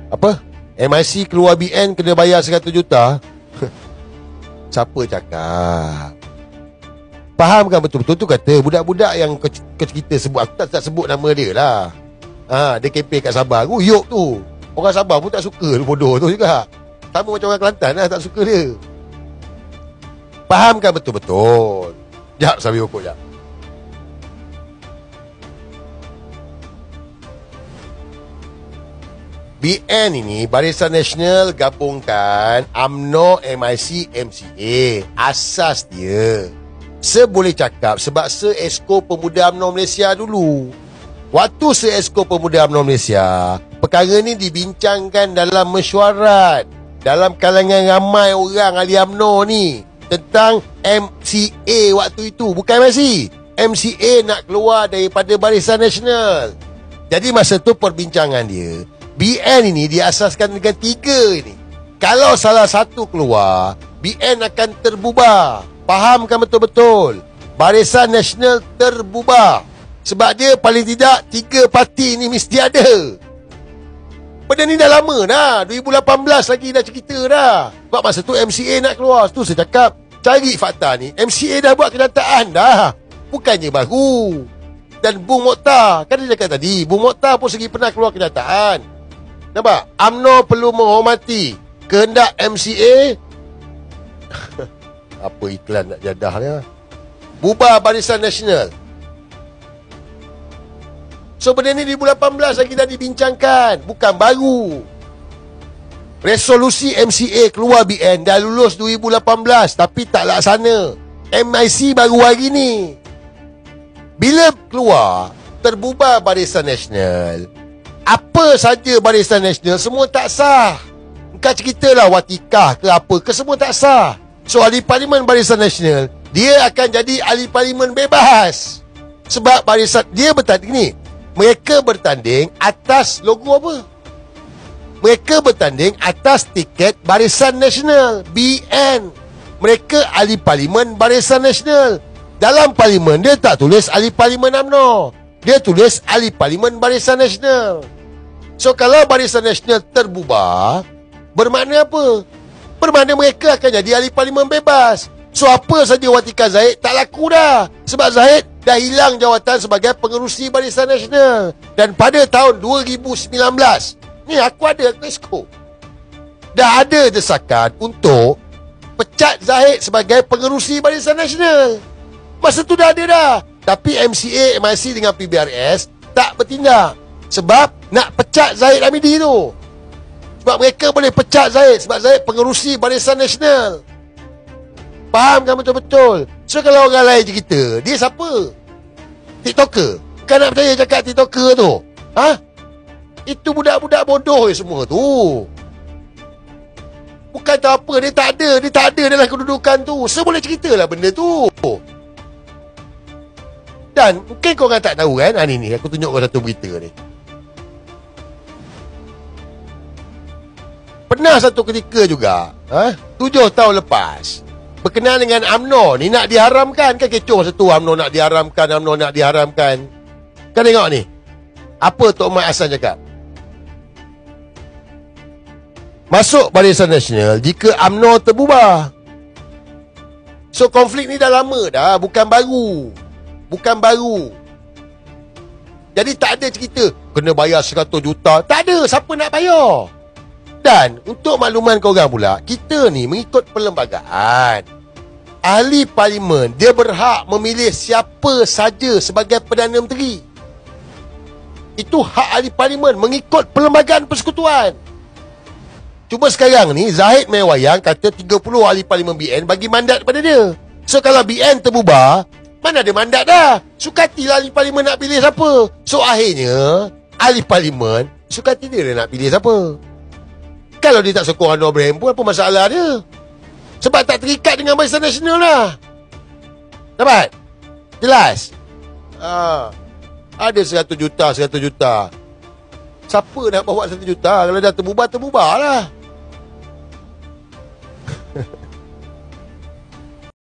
Apa? MIC keluar BN kena bayar 100 juta? Siapa cakap? Faham kan betul-betul tu kata budak-budak yang kita sebut, aku tak sebut nama dia lah. Dia kempen kat Sabah. Guyuk tu. Orang Sabah pun tak suka bodoh tu juga. Sama macam orang Kelantan lah, tak suka dia. Faham kan betul-betul? Sekejap sambil ukur sekejap. BN ini Barisan Nasional gabungkan UMNO, MIC, MCA. Asas dia boleh cakap sebab Se-Exco Pemuda UMNO Malaysia dulu. Waktu Se-Exco Pemuda UMNO Malaysia, perkara ni dibincangkan dalam mesyuarat, dalam kalangan ramai orang ahli UMNO ni, tentang MCA waktu itu. Bukan MIC, MCA nak keluar daripada Barisan Nasional. Jadi masa tu perbincangan dia, BN ini diasaskan dengan 3 ini. Kalau salah satu keluar, BN akan terbubar. Faham kan betul-betul? Barisan Nasional terbubar. Sebab dia paling tidak 3 parti ni mesti ada. Benda ni dah lama dah. 2018 lagi dah cerita dah. Sebab masa tu MCA nak keluar. Tu saya cakap, cari fakta ni. MCA dah buat kenyataan dah. Bukannya baru. Dan Bung Mokhtar, kan dia cakap tadi, Bung Mokhtar pun segi pernah keluar kenyataan. Nampak? UMNO perlu menghormati kehendak MCA. Apa iklan nak jadah ni? Bubar Barisan Nasional. So benda ni 2018 lagi dah dibincangkan. Bukan baru. Resolusi MCA keluar BN dah lulus 2018 tapi tak laksana. MIC baru hari ni. Bila keluar, terbubar Barisan Nasional, apa saja Barisan Nasional semua tak sah. Kau ceritalah watikah ke apa ke, semua tak sah. So ahli parlimen Barisan Nasional, dia akan jadi ahli parlimen bebas. Sebab barisan dia bertanding ni, mereka bertanding atas logo apa? Mereka bertanding atas tiket Barisan Nasional, BN. Mereka ahli parlimen Barisan Nasional. Dalam parlimen dia tak tulis ahli parlimen UMNO, dia tulis ahli parlimen Barisan Nasional. So kalau Barisan Nasional terbubar, bermakna apa? Bermakna mereka akan jadi ahli parlimen bebas. So apa saja Watika Zahid tak laku dah. Sebab Zahid dah hilang jawatan sebagai pengerusi Barisan Nasional. Dan pada tahun 2019, ni aku ada Exco, dah ada desakan untuk pecat Zahid sebagai pengerusi Barisan Nasional. Masa tu dah ada dah. Tapi MCA, MIC dengan PBRS tak bertindak. Sebab nak pecat Zahid Hamidi tu. Sebab mereka boleh pecat Zahid sebab Zahid pengerusi Barisan Nasional. Faham kan betul-betul? So kalau orang lain cerita, dia siapa? TikToker? Bukan nak percaya cakap TikToker tu? Itu budak-budak bodoh semua tu. Bukan tahu apa, dia tak ada dalam kedudukan tu. So boleh ceritalah benda tu. Dan mungkin korang tak tahu kan, ni aku tunjuk kau satu berita ni. Pernah satu ketika juga, 7 tahun lepas, berkenaan dengan UMNO ni nak diharamkan. Kan kecoh masa tu, UMNO nak diharamkan. Kan tengok ni, apa Tok Mat Hassan cakap? Masuk Barisan Nasional jika UMNO terbubar. So konflik ni dah lama dah, bukan baru. Jadi tak ada cerita kena bayar 100 juta. Tak ada, siapa nak bayar? Dan untuk makluman korang pula, kita ni mengikut perlembagaan. Ahli parlimen dia berhak memilih siapa saja sebagai Perdana Menteri. Itu hak ahli parlimen mengikut perlembagaan persekutuan. Cuma sekarang ni Zahid main wayang kata 30 ahli parlimen BN bagi mandat pada dia. So kalau BN terbubar, mana ada mandat dah. Sukatilah ahli parlimen nak pilih siapa. So akhirnya ahli parlimen sukati dia nak pilih siapa. Kalau dia tak sokong Anwar Ibrahim pun apa masalah dia? Sebab tak terikat dengan Barisan Nasional lah. Dapat? Jelas? Ada 100 juta. Siapa nak bawa 100 juta? Kalau dah terbubar lah.